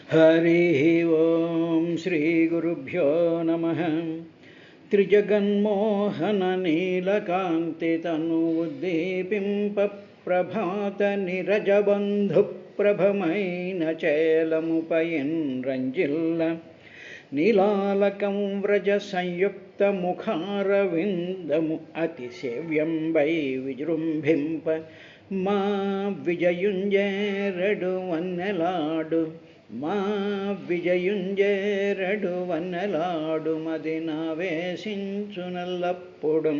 हरिः ओं श्रीगुरुभ्यो नमः। त्रिजगन्मोहननीलकान्तितनुउद्दीपिम्पप्रभातनिरजबन्धुप्रभमैन चेलमुपयन्रञ्जिल्ल नीलालकं व्रजसंयुक्तमुखारविन्दमु अतिसेव्यं वै विजृम्भिम्प मा विजयुञ्जेरडु वन्नलाडु మా విజయుంజేరడు వన్నలాడు మదినావేశించునల్లప్పుడు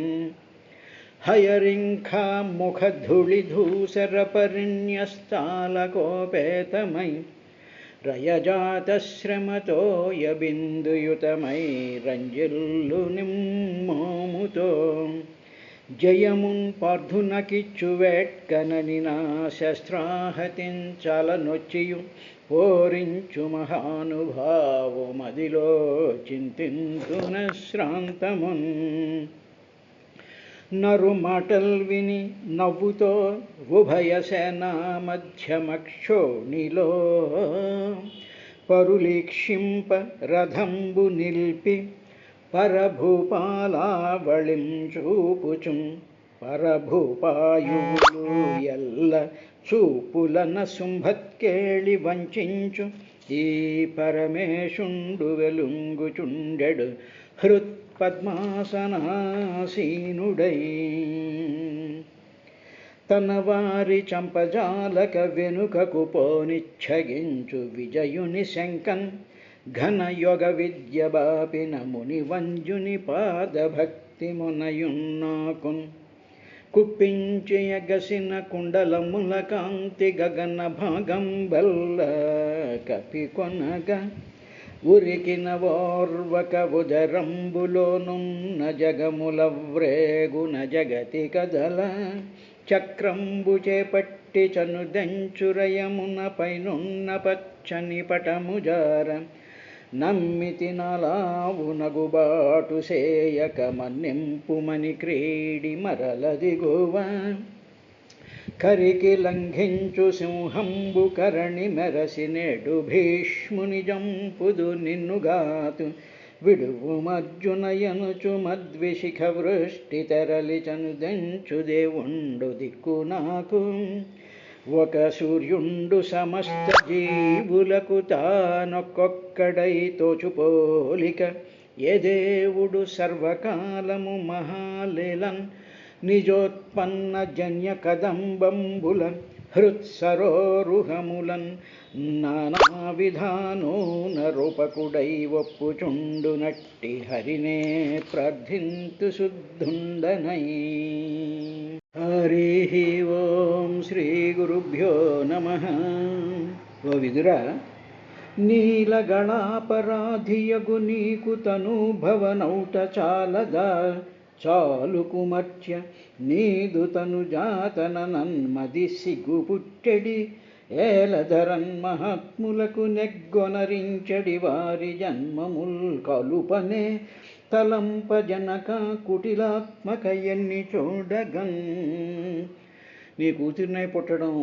హయరింఖా ముఖధూళిధూసర పరిన్యస్తాలకోపేతమై రయజాతశ్రమతోయ బిందుయుతమై రంజిల్లు నిమ్మోముతో జయమున్ పార్థునకిచ్చువేట్కనని నా శస్త్రాహతించాలనొచ్చియు పోరించు మహానుభావు మదిలో చింతింతున శ్రాంతమున్ నరు మాటల్ విని నవ్వుతో ఉభయ సేనా మధ్యమక్షోణిలో పరులీక్షింప రథంబు నిల్పి పరభూపాలావళిం చూపుచుం పరభూపాయువులు ఎల్ల చూపులన శుంభత్కేళి వంచించు ఈ పరమేశుండు వెలుంగుచుండెడు హృత్పద్మాసనాసీనుడై తన వారి చంపజాలక వెనుకకు పోనిచ్చగించు విజయుని శంకన్ ఘన యోగ విద్య బాపిన ముని వంజుని పాదభక్తి మునయున్నాకున్ కుప్పించి ఎగసిన కుండలముల కాంతి గగన భాగం బల్ల కపి కొనగా ఉరికిన ఓర్వక ఉదరంబులోనున్న జగముల వ్రేగున జగతి కదల చక్రంబు చేపట్టి చనుదెంచురయమున పైనున్న పచ్చని పటముజార నమ్మితి నాలావు నగుబాటు సేయక మన్నింపుమని క్రీడి మరలదిగువ కరికి లంఘించు సింహంబు కరణి మెరసి నేడు భీష్ముని జంపుదు నిన్నుగాతు విడువుమర్జునయనుచు మద్విశిఖ వృష్టి తెరలి చనుదెంచు దేవుండు దిక్కు నాకు ఒక సూర్యుండు సమస్త జీవులకు తానొక్కొక్కడై తోచుపోలిక ఏ దేవుడు సర్వకాలము మహాలీలన్ నిజోత్పన్న జన్య కదంబంబులన్ హృత్సరోరుహములన్ నానా విధానోన రూపకుడై ఒప్పుచుండు నట్టి హరినే ప్రార్థింతు శుద్ధుండనై. హరి ఓం శ్రీ గురుభ్యో నమః. ఓ విదురా, నీలగణాపరాధియగు నీకు తనూభవనౌట చాలదా చాలు కుమర్చ్య నీదు తను జాతన నన్మది సిగ్గు పుట్టెడి ఏలధరన్ మహాత్ములకు నెగ్గొనరించడి వారి జన్మముల్ కలుపనే తలంప జనక కుటిలాత్మక ఎన్ని చూడగన్. నీ కూతురినై పుట్టడం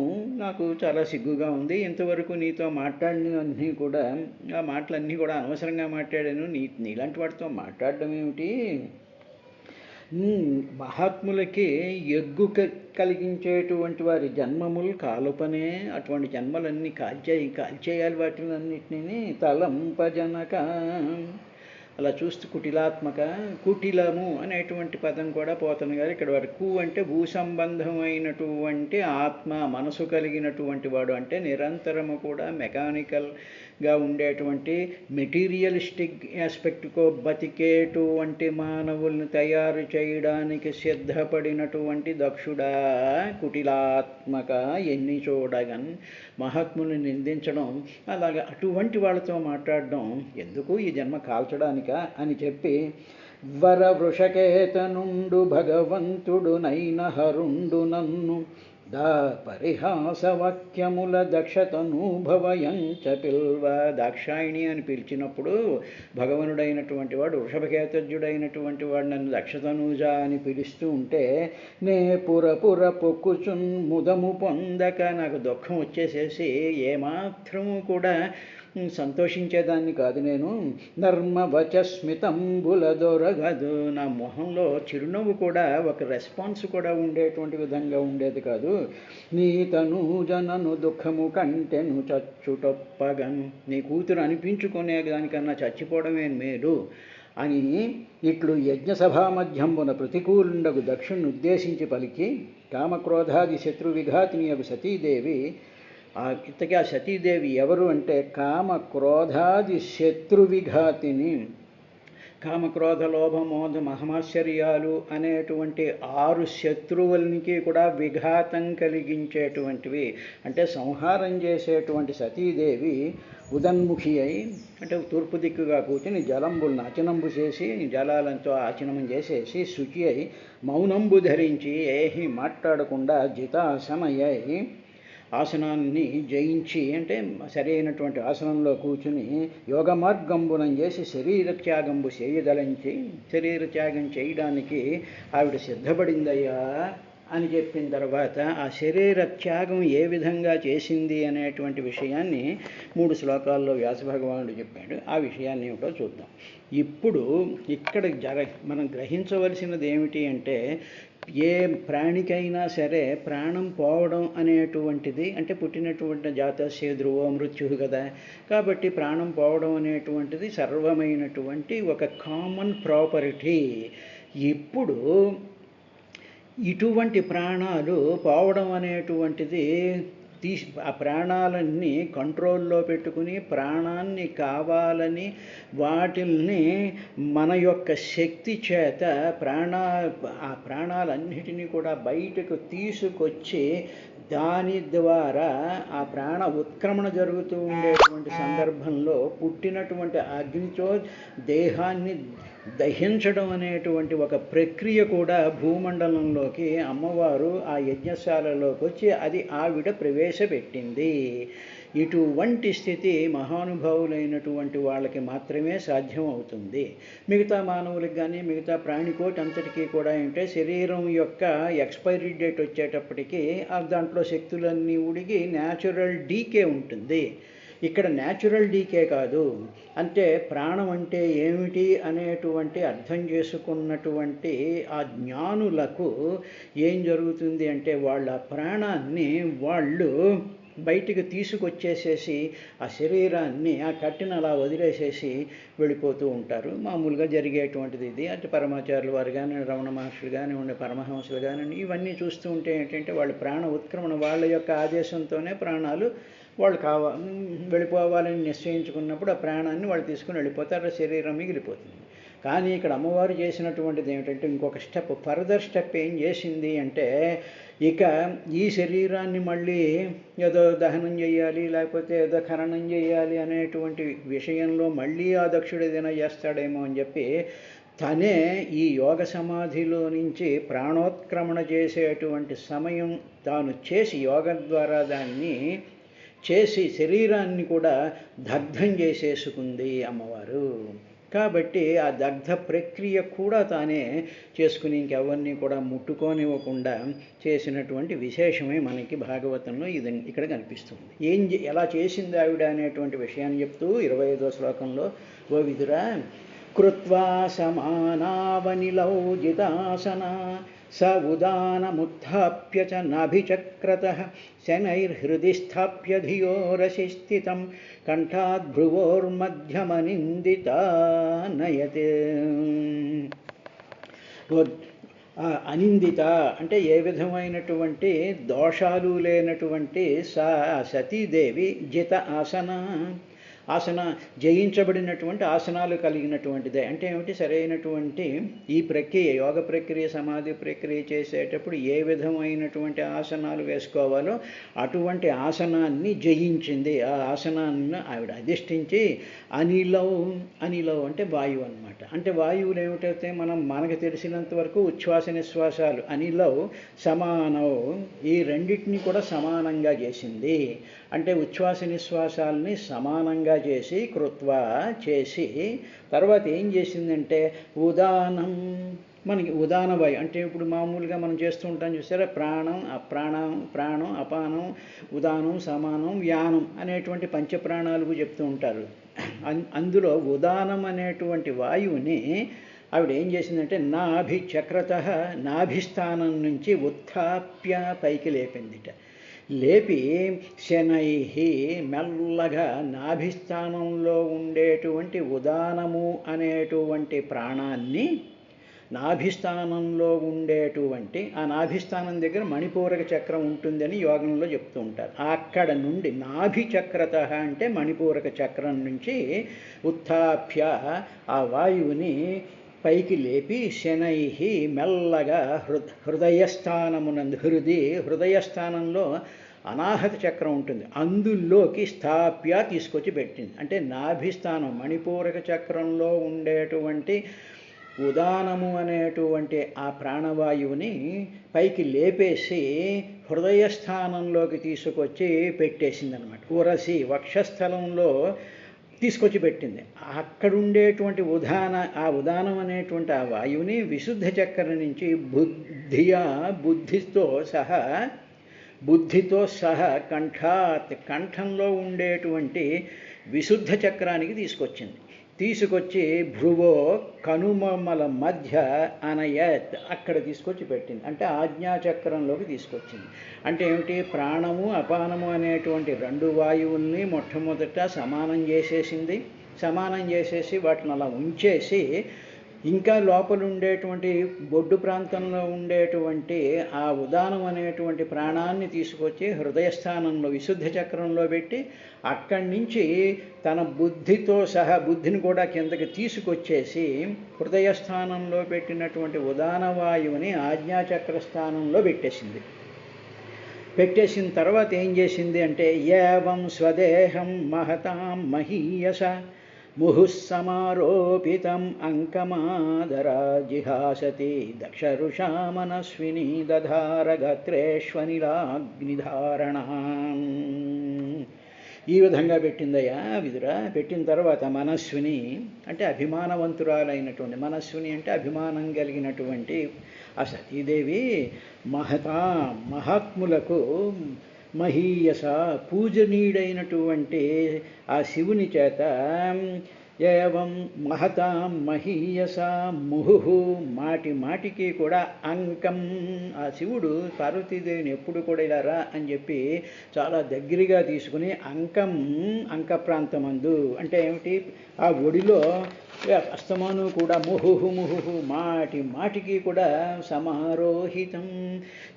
నాకు చాలా సిగ్గుగా ఉంది. ఇంతవరకు నీతో మాట్లాడినవన్నీ కూడా ఆ మాటలన్నీ కూడా అనవసరంగా మాట్లాడాను. నీలాంటి వాటితో మాట్లాడడం ఏమిటి? మహాత్ములకి ఎగ్గు కలిగించేటువంటి వారి జన్మములు కాలుపనే. అటువంటి జన్మలన్నీ కాల్చేయాలి వాటినన్నిటినీ. తలంపజనక అలా చూస్తూ కుటిలాత్మక, కుటిలము అనేటువంటి పదం కూడా పోతన గారు ఇక్కడ వరకు అంటే భూ సంబంధమైనటువంటి ఆత్మ మనసు కలిగినటువంటి వాడు అంటే నిరంతరము కూడా మెకానికల్గా ఉండేటువంటి మెటీరియలిస్టిక్ ఆస్పెక్ట్కో బతికేటువంటి మానవుల్ని తయారు చేయడానికి సిద్ధపడినటువంటి దక్షుడా కుటిలాత్మక ఎన్ని చూడగన్. మహాత్ముల్ని నిందించడం, అలాగే అటువంటి వాళ్ళతో మాట్లాడడం ఎందుకు, ఈ జన్మ కాల్చడానిక అని చెప్పి వర వృషకేతనుండు భగవంతుడు నైన హరుండు నన్ను దా పరిహాసవాక్యముల దక్షతనూభవయంచ పిల్వ. దాక్షాయిణి అని పిలిచినప్పుడు భగవనుడైనటువంటి వాడు వృషభకేతజ్యుడైనటువంటి వాడు నన్ను దక్షతనూజ అని పిలుస్తూ ఉంటే నే పురపుర పొక్కుచున్ ముదము పొందక నాకు దుఃఖం వచ్చేసేసి ఏమాత్రము కూడా సంతోషించేదాన్ని కాదు నేను. నర్మవచస్మితంబులదొరగదు, నా మొహంలో చిరునవ్వు కూడా ఒక రెస్పాన్స్ కూడా ఉండేటువంటి విధంగా ఉండేది కాదు. నీ తనూజనను దుఃఖము కంటెను చచ్చుటొప్పగను, నీ కూతురు అనిపించుకునే దానికన్నా చచ్చిపోవడమే మేలు అని ఇట్లు యజ్ఞసభా మధ్యంబున ప్రతికూలుండగు దక్షుణ్ణి ఉద్దేశించి పలికి, కామక్రోధాది శత్రువిఘాతిని యొక్క సతీదేవి, ఇంతకీ ఆ సతీదేవి ఎవరు అంటే కామక్రోధాది శత్రువిఘాతిని. కామక్రోధ లోభ మోధ మహమాశ్చర్యాలు అనేటువంటి 6 శత్రువులకి కూడా విఘాతం కలిగించేటువంటివి, అంటే సంహారం చేసేటువంటి సతీదేవి ఉదన్ముఖి అయి, అంటే తూర్పు దిక్కుగా కూర్చుని జలంబులు ఆచనంబు చేసి, జలాలంతో ఆచనం చేసేసి శుచి అయి మౌనంబు ధరించి ఏహి మాట్లాడకుండా జితాసనయ్యి ఆసనాన్ని జయించి, అంటే సరైనటువంటి ఆసనంలో కూర్చుని యోగ మార్గంబునం చేసి శరీర త్యాగంబు చేయదలంచి, శరీర త్యాగం చేయడానికి ఆవిడ సిద్ధపడిందయ్యా అని చెప్పిన తర్వాత ఆ శరీర త్యాగం ఏ విధంగా చేసింది అనేటువంటి విషయాన్ని 3 శ్లోకాల్లో వ్యాసభగవానుడు చెప్పాడు. ఆ విషయాన్ని ఏమిటో చూద్దాం. ఇప్పుడు ఇక్కడ మనం గ్రహించవలసినది ఏమిటి అంటే, ఏ ప్రాణికైనా సరే ప్రాణం పోవడం అనేటువంటిది, అంటే పుట్టినటువంటి జాతస్య ధ్రువో మృత్యు కదా, కాబట్టి ప్రాణం పోవడం అనేటువంటిది సర్వమైనటువంటి ఒక కామన్ ప్రాపర్టీ. ఇప్పుడు ఇటువంటి ప్రాణాలు పోవడం అనేటువంటిది ఆ ప్రాణాలన్నీ కంట్రోల్లో పెట్టుకుని ప్రాణాన్ని కావాలని వాటిల్ని మన యొక్క శక్తి చేత ఆ ప్రాణాలన్నిటినీ కూడా బయటకు తీసుకొచ్చి దాని ద్వారా ఆ ప్రాణ ఉత్క్రమణ జరుగుతూ ఉండేటువంటి సందర్భంలో పుట్టినటువంటి అగ్నితో దేహాన్ని దహించడం అనేటువంటి ఒక ప్రక్రియ కూడా భూమండలంలోకి అమ్మవారు ఆ యజ్ఞశాలలోకి వచ్చి అది ఆవిడ ప్రవేశపెట్టింది. ఇటువంటి స్థితి మహానుభావులైనటువంటి వాళ్ళకి మాత్రమే సాధ్యం అవుతుంది. మిగతా మానవులకి కానీ మిగతా ప్రాణికోటి అంతటికీ కూడా అంటే శరీరం యొక్క ఎక్స్పైరీ డేట్ వచ్చేటప్పటికీ దాంట్లో శక్తులన్నీ ఉడిగి న్యాచురల్ డీకే ఉంటుంది. ఇక్కడ న్యాచురల్ డీకే కాదు, అంటే ప్రాణం అంటే ఏమిటి అనేటువంటి అర్థం చేసుకున్నటువంటి ఆ జ్ఞానులకు ఏం జరుగుతుంది అంటే వాళ్ళ ప్రాణాన్ని వాళ్ళు బయటికి తీసుకొచ్చేసేసి ఆ శరీరాన్ని ఆ కట్టిన అలా వదిలేసేసి వెళ్ళిపోతూ ఉంటారు. మామూలుగా జరిగేటువంటిది ఇది. అంటే పరమాచార్యులు వారు కానీ, రమణ మహర్షులు కానీ, ఉండే పరమహంసులు కానీ, ఇవన్నీ చూస్తూ ఉంటే ఏంటంటే వాళ్ళ ప్రాణ ఉత్క్రమణ వాళ్ళ యొక్క ఆదేశంతోనే ప్రాణాలు వాళ్ళు వెళ్ళిపోవాలని నిశ్చయించుకున్నప్పుడు ఆ ప్రాణాన్ని వాళ్ళు తీసుకుని వెళ్ళిపోతారు, శరీరం మిగిలిపోతుంది. కానీ ఇక్కడ అమ్మవారు చేసినటువంటిది ఏమిటంటే ఇంకొక స్టెప్, ఫర్దర్ స్టెప్ ఏం చేసింది అంటే, ఇక ఈ శరీరాన్ని మళ్ళీ ఏదో దహనం చేయాలి లేకపోతే ఏదో ఖననం చేయాలి అనేటువంటి విషయంలో మళ్ళీ ఆ దక్షుడు ఏదైనా చేస్తాడేమో అని చెప్పి తనే ఈ యోగ సమాధిలో నుంచి ప్రాణోత్క్రమణ చేసేటువంటి సమయం తాను చేసి యోగం ద్వారా దాన్ని చేసి శరీరాన్ని కూడా దగ్ధం చేసేసుకుంది అమ్మవారు. కాబట్టి ఆ దగ్ధ ప్రక్రియ కూడా తానే చేసుకుని ఇంకెవరిని కూడా ముట్టుకోనివ్వకుండా చేసినటువంటి విశేషమే మనకి భాగవతంలో ఇది ఇక్కడ కనిపిస్తుంది. ఎలా చేసింది ఆవిడ అనేటువంటి విషయాన్ని చెప్తూ 25వ శ్లోకంలో, ఓ విదురా, కృత్వా సమానావనిలౌ జితాసన స ఉదానముత్థాప్య చ నాభిచక్రతః శనైర్హృది స్థాప్య ధియో రసిస్థితం కంఠాద్భ్రువోర్మధ్యమనిందితా నయతే. అనిందిత అంటే ఏ విధమైనటువంటి దోషాలు లేనటువంటి సతీదేవి జిత ఆసన జయించబడినటువంటి ఆసనాలు కలిగినటువంటిదే. అంటే ఏమిటి, సరైనటువంటి ఈ ప్రక్రియ యోగ ప్రక్రియ సమాధి ప్రక్రియ చేసేటప్పుడు ఏ విధమైనటువంటి ఆసనాలు వేసుకోవాలో అటువంటి ఆసనాన్ని జయించింది. ఆ ఆసనాన్ని ఆవిడ అధిష్ఠించి అనిలౌ అంటే వాయువు అన్నమాట. అంటే వాయువులు ఏమిటైతే మనకు తెలిసినంత వరకు ఉచ్ఛ్వాస నిశ్వాసాలు అనిలౌ సమానౌ, ఈ రెండింటినీ కూడా సమానంగా చేసింది. అంటే ఉచ్ఛ్వాస నిశ్వాసాలని సమానంగా చేసి కృత్వా చేసి తర్వాత ఏం చేసిందంటే ఉదానం మనకి ఉదాన వాయువు అంటే ఇప్పుడు మామూలుగా మనం చేస్తూ ఉంటాం చూసారా, ప్రాణం అపానం ఉదానం సమానం వ్యానం అనేటువంటి పంచప్రాణాలకు చెప్తూ ఉంటారు. అందులో ఉదానం అనేటువంటి వాయువుని ఆవిడ ఏం చేసిందంటే నాభిచక్రత నాభిస్థానం నుంచి ఉత్థాప్య పైకి లేపిందిట. లేపి శనై మెల్లగా నాభిస్థానంలో ఉండేటువంటి ఉదానము అనేటువంటి ప్రాణాన్ని, నాభిస్థానంలో ఉండేటువంటి ఆ నాభిస్థానం దగ్గర మణిపూరక చక్రం ఉంటుందని యోగంలో చెప్తూ ఉంటారు. అక్కడ నుండి నాభిచక్రత అంటే మణిపూరక చక్రం నుంచి ఉత్థాప్య ఆ వాయువుని పైకి లేపి శనై మెల్లగా హృదయస్థానమునందు హృదయస్థానంలో అనాహత చక్రం ఉంటుంది, అందులోకి స్థాప్య తీసుకొచ్చి పెట్టింది. అంటే నాభిస్థానం మణిపూరక చక్రంలో ఉండేటువంటి ఉదానము అనేటువంటి ఆ ప్రాణవాయువుని పైకి లేపేసి హృదయస్థానంలోకి తీసుకొచ్చి పెట్టేసింది అనమాట. ఉరసి వక్షస్థలంలో తీసుకొచ్చి పెట్టింది. అక్కడుండేటువంటి ఉదానం అనేటువంటి ఆ వాయువుని విశుద్ధ చక్రం నుంచి బుద్ధితో సహా కంఠంలో ఉండేటువంటి విశుద్ధ చక్రానికి తీసుకొచ్చి భ్రువో కనుమల మధ్య అనయత్ అక్కడ తీసుకొచ్చి పెట్టింది. అంటే ఆజ్ఞాచక్రంలోకి తీసుకొచ్చింది. అంటే ఏమిటి, ప్రాణము అపానము అనేటువంటి రెండు వాయువుల్ని మొట్టమొదట సమానం చేసేసి వాటిని అలా ఉంచేసి ఇంకా లోపల ఉండేటువంటి బొడ్డు ప్రాంతంలో ఉండేటువంటి ఆ ఉదానం అనేటువంటి ప్రాణాన్ని తీసుకొచ్చి హృదయస్థానంలో విశుద్ధ చక్రంలో పెట్టి అక్కడి నుంచి తన బుద్ధితో సహా బుద్ధిని కూడా కిందకి తీసుకొచ్చేసి హృదయస్థానంలో పెట్టినటువంటి ఉదాన వాయువుని ఆజ్ఞాచక్ర స్థానంలో పెట్టేసిన తర్వాత ఏం చేసింది అంటే ఏవం స్వదేహం మహతాం మహీయస ముహుస్సమారోపితం అంకమాదరా జిహాసతి దక్షరుషా మనస్విని దధారగత్రేష్వనిలాగ్నిధారణ. ఈ విధంగా పెట్టిందయ్యా విదురా. పెట్టిన తర్వాత మనస్విని అంటే అభిమానవంతురాలైనటువంటి, మనస్విని అంటే అభిమానం కలిగినటువంటి ఆ సతీదేవి మహాత్ములకు మహీయస పూజనీయుడైనటువంటి ఆ శివుని చేత ఏవం మహతాం మహీయస ముహు మాటికి కూడా అంకం, ఆ శివుడు పార్వతీదేవిని ఎప్పుడు కూడా ఇలా రా అని చెప్పి చాలా దగ్గరగా తీసుకుని అంక ప్రాంతమందు అంటే ఏమిటి, ఆ ఒడిలో అస్తమాను కూడా ముహుహు మాటికి కూడా సమారోహితం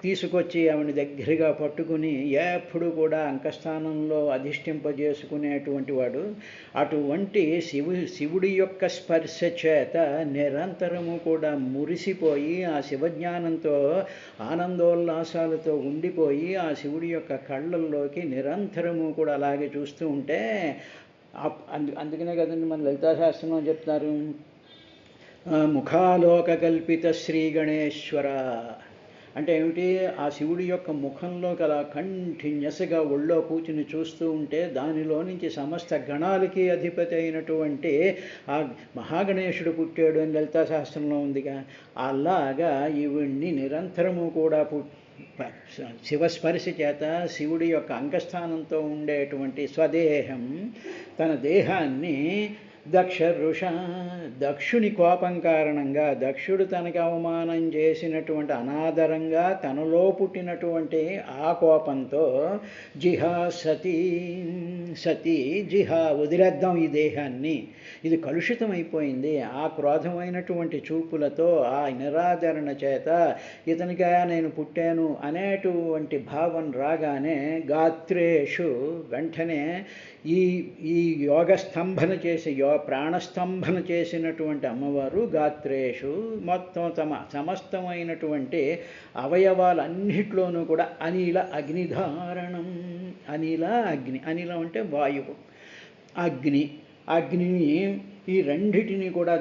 తీసుకొచ్చి ఆవిడ దగ్గరగా పట్టుకుని ఎప్పుడు కూడా అంకస్థానంలో అధిష్ఠింపజేసుకునేటువంటి వాడు. అటువంటి శివుడి యొక్క స్పర్శ చేత నిరంతరము కూడా మురిసిపోయి ఆ శివజ్ఞానంతో ఆనందోల్లాసాలతో ఉండిపోయి ఆ శివుడి యొక్క కళ్ళల్లోకి నిరంతరము కూడా అలాగే చూస్తూ ఉంటే అందుకనే కదండి మన లలితాశాస్త్రంలో చెప్తారు ముఖాలోక కల్పిత శ్రీ గణేశ్వర అంటే ఏమిటి, ఆ శివుడి యొక్క ముఖంలోకి అలా కంటిన్యూస్గా ఒళ్ళో కూర్చుని చూస్తూ ఉంటే దానిలో నుంచి సమస్త గణాలకి అధిపతి అయినటువంటి ఆ మహాగణేశుడు పుట్టాడు అని లలితాశాస్త్రంలో ఉందిగా. అలాగా ఈవిడ్ని నిరంతరము కూడా శివస్పర్శ చేత శివుడి యొక్క అంగస్థానంతో ఉండేటువంటి స్వదేహం తన దేహాన్ని దక్షుని కోపం కారణంగా దక్షుడు తనకి అవమానం చేసినటువంటి అనాదరంగా తనలో పుట్టినటువంటి ఆ కోపంతో సతీ వదిలేద్దాం ఈ దేహాన్ని, ఇది కలుషితమైపోయింది. ఆ క్రోధమైనటువంటి చూపులతో ఆ నిరాదరణ చేత ఇతనిగా నేను పుట్టాను అనేటువంటి భావం రాగానే గాత్రేషు వెంటనే ఈ యోగస్తంభన చేసి ప్రాణస్తంభన చేసినటువంటి అమ్మవారు గాత్రేషు మొత్తం సమస్తమైనటువంటి అవయవాలన్నిట్లోనూ కూడా అగ్నిధారణం అనిలం అంటే వాయువు, అగ్నిని ఈ రెండిటిని కూడా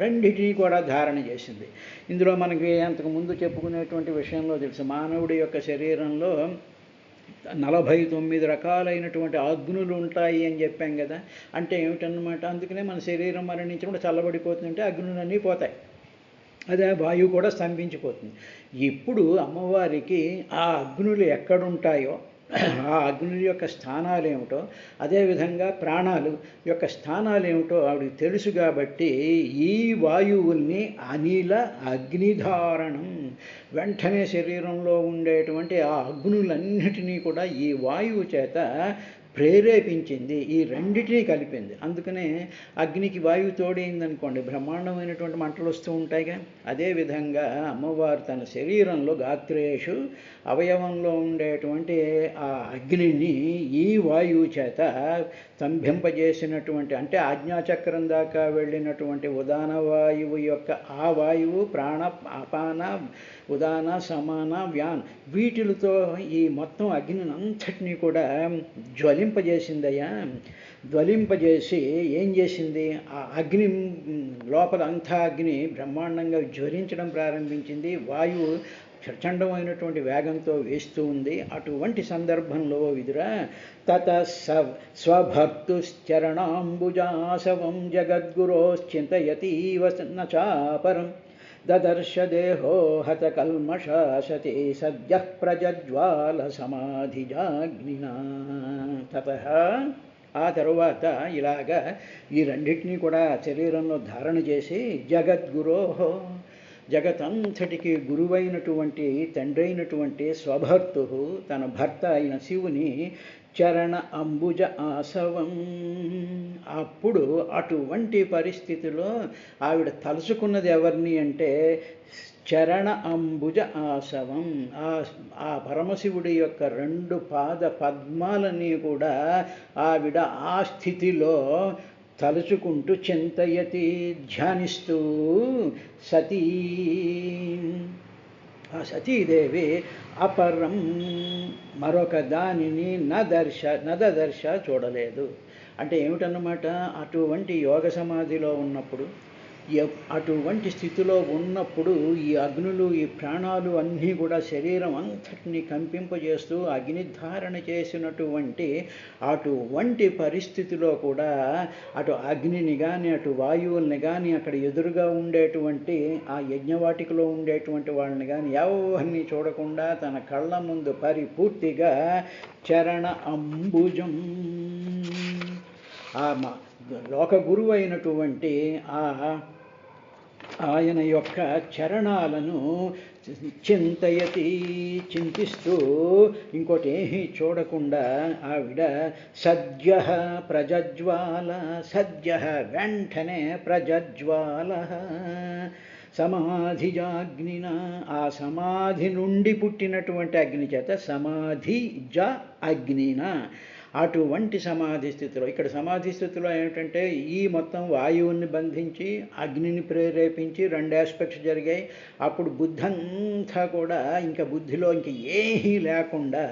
రెండిటిని కూడా ధారణ చేసింది. ఇందులో మనకి అంతకుముందు చెప్పుకునేటువంటి విషయంలో తెలుసు, మానవుడి యొక్క శరీరంలో 49 రకాలైనటువంటి అగ్నులు ఉంటాయి అని చెప్పాం కదా. అంటే ఏమిటన్నమాట, అందుకనే మన శరీరం మరణించినప్పుడు చల్లబడిపోతుందంటే అగ్నులన్నీ పోతాయి, అదే వాయువు కూడా స్తంభించిపోతుంది. ఇప్పుడు అమ్మవారికి ఆ అగ్నులు ఎక్కడుంటాయో, ఆ అగ్నుల యొక్క స్థానాలు ఏమిటో, అదేవిధంగా ప్రాణాలు యొక్క స్థానాలు ఏమిటో ఆవిడకి తెలుసు. కాబట్టి ఈ వాయువుల్ని అనిల అగ్నిధారణం, వెంటనే శరీరంలో ఉండేటువంటి ఆ అగ్నులన్నిటినీ కూడా ఈ వాయువు చేత ప్రేరేపించింది, ఈ రెండిటినీ కలిపింది. అందుకనే అగ్నికి వాయువు తోడైందనుకోండి బ్రహ్మాండమైనటువంటి మంటలు వస్తూ ఉంటాయిగా. అదేవిధంగా అమ్మవారు తన శరీరంలో గాత్రేషు అవయవంలో ఉండేటువంటి ఆ అగ్నిని ఈ వాయువు చేత స్తంభింపజేసినటువంటి, అంటే ఆజ్ఞాచక్రం దాకా వెళ్ళినటువంటి ఉదాన వాయువు యొక్క ఆ వాయువు ప్రాణ అపాన ఉదాన సమాన వ్యాన్ వీటిలతో ఈ మొత్తం అగ్నిని అంతటినీ కూడా జ్వలింపజేసిందయ్యా. జ్వలింపజేసి ఏం చేసింది, ఆ అగ్ని లోపల అంతా అగ్ని బ్రహ్మాండంగా జ్వలించడం ప్రారంభించింది. వాయువు ప్రచండమైనటువంటి వేగంతో వేస్తూ ఉంది. అటువంటి సందర్భంలో విదురా తత స్వభర్తుశ్చరణాంబుజాసవం జగద్గురోశ్చింతయతీవ నచాపరం దదర్శ దేహో హత కల్మషాసతే సద్య ప్రజ్వాల సమాధిజాగ్నినా. తతః ఆ తరువాత ఇలాగా ఈ రెండింటినీ కూడా శరీరంలో ధారణ చేసి జగద్గురోహో, జగతంతటికి గురువైనటువంటి తండ్రి అయినటువంటి స్వభర్తు తన భర్త అయిన శివుని చరణ అంబుజ ఆసవం. అప్పుడు అటువంటి పరిస్థితిలో ఆవిడ తలుచుకున్నది ఎవరిని అంటే చరణ అంబుజ ఆసవం, ఆ పరమశివుడి యొక్క 2 పాద పద్మాలని కూడా ఆవిడ ఆ స్థితిలో తలుచుకుంటూ చింతయతి ధ్యానిస్తూ సతీ, ఆ సతీదేవి అపరం మరొక దానిని నదర్శ చూడలేదు. అంటే ఏమిటన్నమాట, అటువంటి యోగ సమాధిలో ఉన్నప్పుడు, అటువంటి స్థితిలో ఉన్నప్పుడు ఈ అగ్నులు ఈ ప్రాణాలు అన్నీ కూడా శరీరం అంతటిని కంపింపజేస్తూ అగ్నిధారణ చేసినటువంటి అటువంటి పరిస్థితిలో కూడా అటు అగ్నిని కానీ అటు వాయువుల్ని కానీ అక్కడ ఎదురుగా ఉండేటువంటి ఆ యజ్ఞవాటికలో ఉండేటువంటి వాళ్ళని కానీ ఎవరిని చూడకుండా తన కళ్ళ ముందు పరిపూర్తిగా చరణ అంబుజం, ఆ లోక గురువు అయినటువంటి ఆయన యొక్క చరణాలను చింతిస్తూ ఇంకోటి ఏమీ చూడకుండా ఆవిడ సద్య ప్రజ్వాల, సద్య వెంటనే ప్రజ్వాల సమాధిజాగ్నిన, ఆ సమాధి నుండి పుట్టినటువంటి అగ్ని చేత సమాధిజ అగ్నిన, అటువంటి సమాధి స్థితిలో, ఇక్కడ సమాధి స్థితిలో ఏమిటంటే ఈ మొత్తం వాయువుని బంధించి అగ్నిని ప్రేరేపించి 2 ఆస్పెక్ట్స్ జరిగాయి. అప్పుడు బుద్ధి అంతా కూడా ఇంకా బుద్ధిలో ఇంక ఏమీ లేకుండా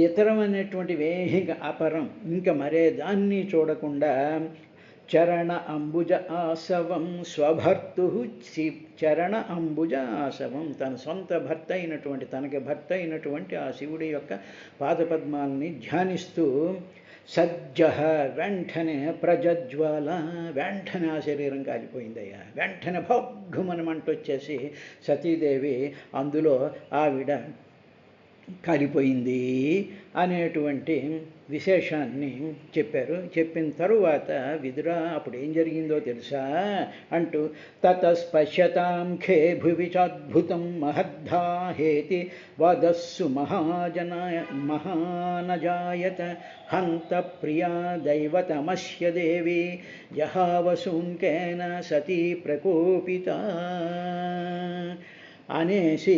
ఇతరమైనటువంటివి ఏమీ అపరం ఇంకా మరే దాన్ని చూడకుండా చరణ అంబుజ ఆసవం స్వభర్తు చరణ అంబుజ ఆసవం, తన సొంత భర్త అయినటువంటి తనకి భర్త అయినటువంటి ఆ శివుడి యొక్క పాదపద్మాలని ధ్యానిస్తూ సజ్జ వెంటనే ప్రజ్వాల, వెంటనే ఆ శరీరం కాలిపోయిందయ్యా. వెంటనే భగ్గుమని మంట వచ్చేసి సతీదేవి అందులో ఆవిడ కాలిపోయింది అనేటువంటి విశేషాన్ని చెప్పారు. చెప్పిన తరువాత విదురా అప్పుడు ఏం జరిగిందో తెలుసా అంటూ తతస్పశ్యతాం ఖే భువి చాద్భుతం మహద్ధాహేతి వదస్సు మహానజాయత హంత ప్రియా దైవతమస్య దేవి జహావసూంకేన సతీ ప్రకోపిత అనేసి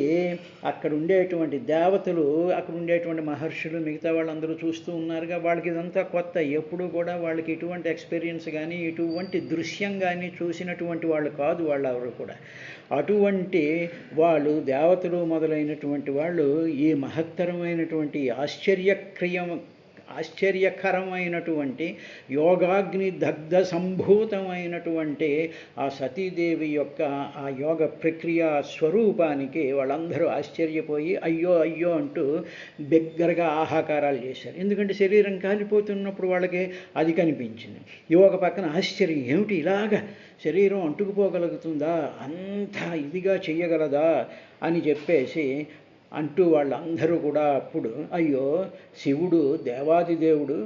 అక్కడ ఉండేటువంటి దేవతలు, అక్కడ ఉండేటువంటి మహర్షులు, మిగతా వాళ్ళందరూ చూస్తూ ఉన్నారుగా. వాళ్ళకి ఇదంతా కొత్త, ఎప్పుడు కూడా వాళ్ళకి ఇటువంటి ఎక్స్పీరియన్స్ కానీ ఇటువంటి దృశ్యం కానీ చూసినటువంటి వాళ్ళు కాదు వాళ్ళెవరు కూడా. అటువంటి వాళ్ళు దేవతలు మొదలైనటువంటి వాళ్ళు ఈ మహత్తరమైనటువంటి ఆశ్చర్యకరమైనటువంటి యోగాగ్ని దగ్ధ సంభూతమైనటువంటి ఆ సతీదేవి యొక్క ఆ యోగ ప్రక్రియ స్వరూపానికి వాళ్ళందరూ ఆశ్చర్యపోయి అయ్యో అయ్యో అంటూ బిగ్గరగా ఆహాకారాలు చేశారు. ఎందుకంటే శరీరం కాలిపోతున్నప్పుడు వాళ్ళకి అది కనిపించింది. ఒక పక్కన ఆశ్చర్యం, ఏమిటి ఇలాగా శరీరం అంటుకుపోగలుగుతుందా, అంత ఇదిగా చెయ్యగలదా అని చెప్పేసి అంటూ వాళ్ళందరూ కూడా అప్పుడు అయ్యో శివుడు దేవాది దేవుడు,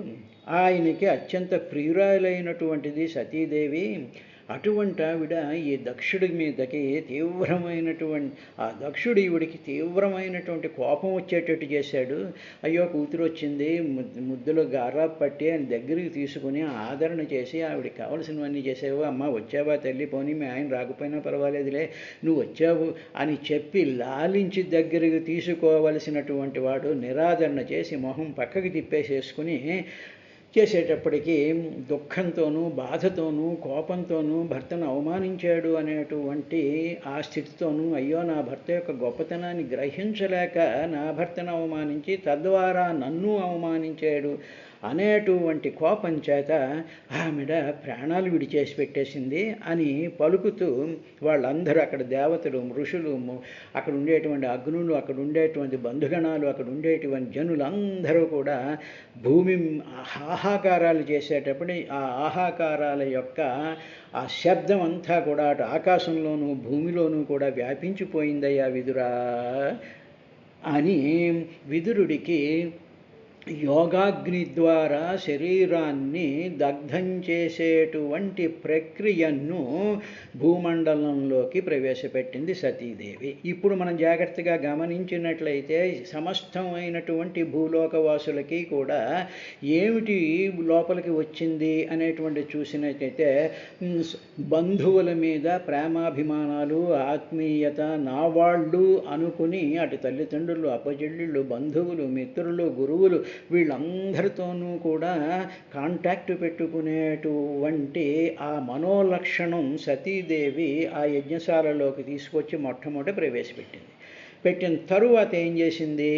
ఆయనకి అత్యంత ప్రియురాలైనటువంటిది సతీదేవి, అటువంటి ఆవిడ ఈ దక్షుడి మీదకి ఆ దక్షుడు ఈవిడికి తీవ్రమైనటువంటి కోపం వచ్చేటట్టు చేశాడు. అయ్యో కూతురు వచ్చింది, ముద్దులో గారా పట్టి ఆయన దగ్గరికి తీసుకుని ఆదరణ చేసి ఆవిడకి కావలసినవన్నీ చేసావు. అమ్మ వచ్చావా తల్లి, పోనీ మీ ఆయన రాకపోయినా పర్వాలేదులే, నువ్వు వచ్చావు అని చెప్పి లాలించి దగ్గరికి తీసుకోవలసినటువంటి వాడు నిరాదరణ చేసి మొహం పక్కకి తిప్పేసేసుకుని చేసేటప్పటికీ దుఃఖంతోనూ బాధతోనూ కోపంతోనూ భర్తను అవమానించాడు అనేటువంటి ఆ స్థితితోనూ అయ్యో నా భర్త యొక్క గొప్పతనాన్ని గ్రహించలేక నా భర్తను అవమానించి తద్వారా నన్ను అవమానించాడు అనేటువంటి కోపం చేత ఆమెడ ప్రాణాలు విడిచేసి పెట్టేసింది అని పలుకుతూ వాళ్ళందరూ అక్కడ దేవతలు, ఋషులు, అక్కడ ఉండేటువంటి అగ్నులు, అక్కడ ఉండేటువంటి బంధుగణాలు, అక్కడ ఉండేటువంటి జనులందరూ కూడా భూమి ఆహాకారాలు చేసేటప్పుడు ఆ ఆహాకారాల యొక్క ఆ శబ్దం అంతా కూడా అటు ఆకాశంలోనూ భూమిలోనూ కూడా వ్యాపించిపోయిందయ్యా విదురా అని విదురుడికి యోగాగ్ని ద్వారా శరీరాన్ని దగ్ధం చేసేటువంటి ప్రక్రియను భూమండలంలోకి ప్రవేశపెట్టింది సతీదేవి. ఇప్పుడు మనం జాగ్రత్తగా గమనించినట్లయితే సమస్తమైనటువంటి భూలోకవాసులకి కూడా ఏమిటి లోపలికి వచ్చింది అనేటువంటి చూసినట్లయితే బంధువుల మీద ప్రేమాభిమానాలు, ఆత్మీయత, నా వాళ్ళు అనుకుని అటు తల్లిదండ్రులు, అప్పచెల్లిళ్ళు, బంధువులు, మిత్రులు, గురువులు వీళ్ళందరితోనూ కూడా కాంటాక్ట్ పెట్టుకునేటువంటి ఆ మనోలక్షణం సతీదేవి ఆ యజ్ఞశాలలోకి తీసుకొచ్చి మొట్టమొదటి ప్రవేశపెట్టింది. పెట్టిన తరువాత ఏం చేసింది,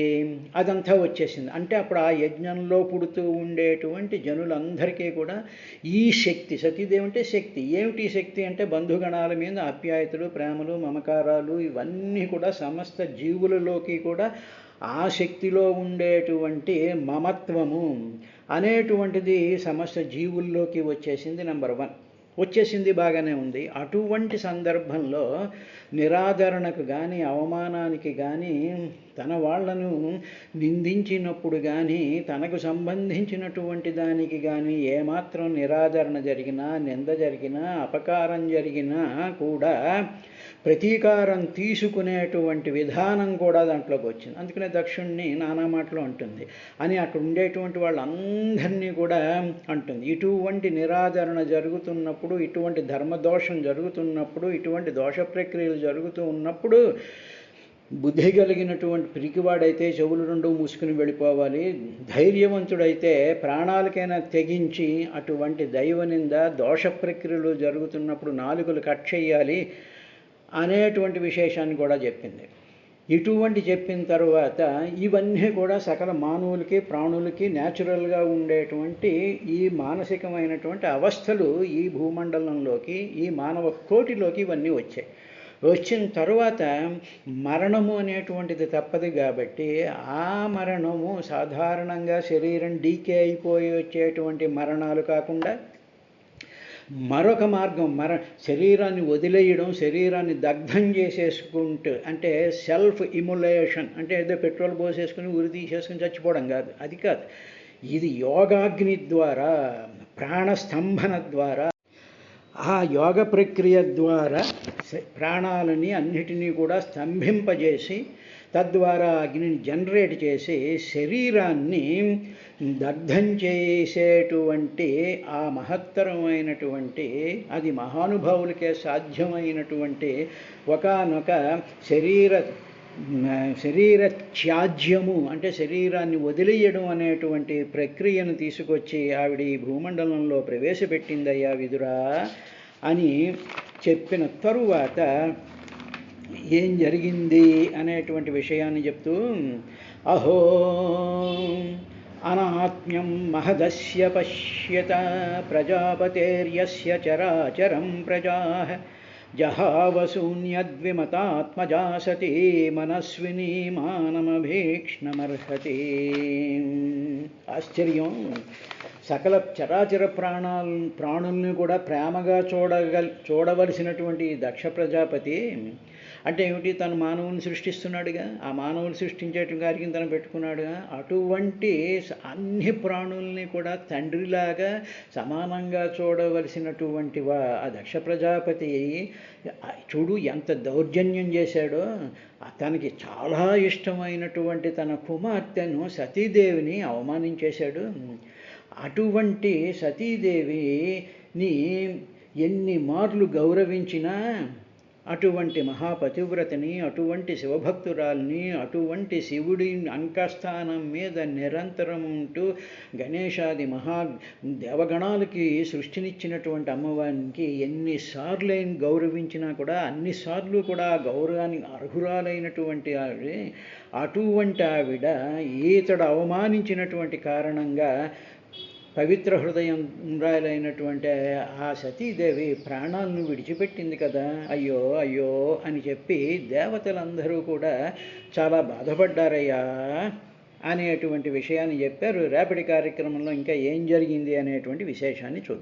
అదంతా వచ్చేసింది. అంటే అప్పుడు ఆ యజ్ఞంలో పుడుతూ ఉండేటువంటి జనులందరికీ కూడా ఈ శక్తి, సతీదేవి అంటే శక్తి, ఏమిటి శక్తి అంటే బంధుగణాల మీద ఆప్యాయతలు, ప్రేమలు, మమకారాలు ఇవన్నీ కూడా సమస్త జీవులలోకి కూడా ఆ శక్తిలో ఉండేటువంటి మమత్వము అనేటువంటిది సమస్త జీవుల్లోకి వచ్చేసింది. నెంబర్ 1 వచ్చేసింది, బాగానే ఉంది. అటువంటి సందర్భంలో నిరాదరణకు కానీ అవమానానికి కానీ తన వాళ్లను నిందించినప్పుడు కానీ తనకు సంబంధించినటువంటి దానికి కానీ ఏమాత్రం నిరాదరణ జరిగినా, నింద జరిగినా, అపకారం జరిగినా కూడా ప్రతీకారం తీసుకునేటువంటి విధానం కూడా దాంట్లోకి వచ్చింది. అందుకనే దక్షుణ్ణి నానా మాటలు అంటుంది అని అక్కడ ఉండేటువంటి వాళ్ళందరినీ కూడా అంటుంది. ఇటువంటి నిరాదరణ జరుగుతున్నప్పుడు, ఇటువంటి ధర్మదోషం జరుగుతున్నప్పుడు, ఇటువంటి దోష ప్రక్రియలు జరుగుతూ ఉన్నప్పుడు బుద్ధి కలిగినటువంటి పిరికివాడైతే చెవులు 2 మూసుకుని వెళ్ళిపోవాలి, ధైర్యవంతుడైతే ప్రాణాలకైనా తెగించి అటువంటి దైవనింద దోష ప్రక్రియలు జరుగుతున్నప్పుడు నాలుకలు కట్ చేయాలి అనేటువంటి విశేషాన్ని కూడా చెప్పింది. ఇటువంటి చెప్పిన తర్వాత ఇవన్నీ కూడా సకల మానవులకి, ప్రాణులకి న్యాచురల్గా ఉండేటువంటి ఈ మానసికమైనటువంటి అవస్థలు ఈ భూమండలంలోకి, ఈ మానవ కోటిలోకి ఇవన్నీ వచ్చాయి. వచ్చిన తర్వాత మరణము అనేటువంటిది తప్పదు కాబట్టి ఆ మరణము సాధారణంగా శరీరం డీకే అయిపోయి వచ్చేటువంటి మరణాలు కాకుండా మరొక మార్గం, శరీరాన్ని వదిలేయడం, శరీరాన్ని దగ్ధం చేసేసుకుంటూ, అంటే సెల్ఫ్ ఇములేషన్, అంటే ఏదో పెట్రోల్ పోసేసుకుని ఉరి తీసేసుకుని చచ్చిపోవడం కాదు, అది కాదు. ఇది యోగాగ్ని ద్వారా, ప్రాణస్తంభన ద్వారా, ఆ యోగ ప్రక్రియ ద్వారా ప్రాణాలని అన్నిటినీ కూడా స్తంభింపజేసి తద్వారా అగ్నిని జనరేట్ చేసి శరీరాన్ని దగ్ధం చేసేటువంటి ఆ మహత్తరమైనటువంటి, అది మహానుభావులకే సాధ్యమైనటువంటి ఒకానొక శరీర త్యాజ్యము, అంటే శరీరాన్ని వదిలేయడం అనేటువంటి ప్రక్రియను తీసుకొచ్చి ఆవిడ ఈ భూమండలంలో ప్రవేశపెట్టిందయ్యా విదురా అని చెప్పిన తరువాత ఏం జరిగింది అనేటువంటి విషయాన్ని చెప్తూ అహో అనాత్మ్యం మహదస్య పశ్యత ప్రజాపతేర్యస్య చరాచరం ప్రజాః జహావశూన్యద్విమతాత్మజా సతీ మనస్వినీ మానమభీక్ష్ణమర్హతి. ఆశ్చర్యం! సకల చరాచర ప్రాణుల్ని కూడా ప్రేమగా చూడవలసినటువంటి దక్ష ప్రజాపతి అంటే ఏమిటి? తను మానవుని సృష్టిస్తున్నాడుగా, ఆ మానవులు సృష్టించేటువంటి గారికి తను పెట్టుకున్నాడుగా. అటువంటి అన్ని ప్రాణుల్ని కూడా తండ్రిలాగా సమానంగా చూడవలసినటువంటి ఆ దక్ష ప్రజాపతి చూడు ఎంత దౌర్జన్యం చేశాడో. తనకి చాలా ఇష్టమైనటువంటి తన కుమార్తెను సతీదేవిని అవమానించేశాడు. అటువంటి సతీదేవిని ఎన్ని మార్లు గౌరవించినా అటువంటి మహాపతివ్రతని, అటువంటి శివభక్తురాల్ని, అటువంటి శివుడి అంకస్థానం మీద నిరంతరం ఉంటూ గణేశాది దేవగణాలకి సృష్టినిచ్చినటువంటి అమ్మవారికి ఎన్నిసార్లు గౌరవించినా కూడా అన్నిసార్లు కూడా గౌరవానికి అర్హురాలైనటువంటి ఆవిడ, అటువంటి ఆవిడ ఈతడు అవమానించినటువంటి కారణంగా పవిత్ర హృదయంరాలైనటువంటి ఆ సతీదేవి ప్రాణాలను విడిచిపెట్టింది కదా. అయ్యో అయ్యో అని చెప్పి దేవతలందరూ కూడా చాలా బాధపడ్డారయ్యా అనేటువంటి విషయాన్ని చెప్పారు. రేపటి కార్యక్రమంలో ఇంకా ఏం జరిగింది అనేటువంటి విశేషాన్ని చూద్దాం.